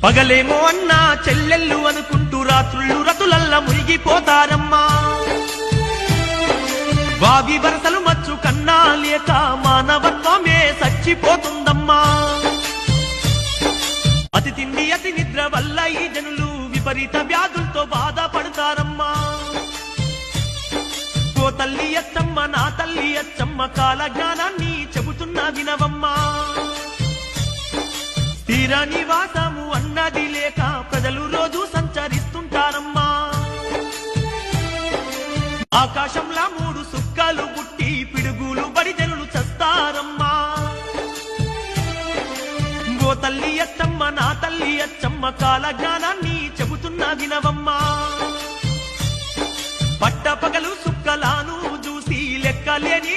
పగలేమో అన్నా చెల్లెళ్ళు అనుకుంటూ రాత్రుళ్ళు రతులల్ల మునిగిపోతారమ్మా. వావి వరసలు మచ్చు కన్నా లేక మానవత్వమే చచ్చిపోతుందమ్మా. అతి తిండి అతి నిద్ర వల్ల ఈ జనులు విపరీత వ్యాధులతో బాధపడతారమ్మా. ఓ తల్లి అచ్చమ్మ నా తల్లి అచ్చమ్మ కాల జ్ఞానాన్ని చెబుతున్నా వినవమ్మా. స్థిర నివాసము అన్నది లేక ప్రజలు రోజు సంచరిస్తుంటారమ్మా. ఆకాశంలా 3 సుక్కలు పుట్టి పిడుగులు బడి జనులు చస్తారమ్మా. ఓ తల్లి అచ్చమ్మ నా తల్లి అచ్చమ్మ కాల జ్ఞానాన్ని చెబుతున్నా వినవమ్మా. పట్ట పగలు సుక్కలాను చూసి లెక్కలేని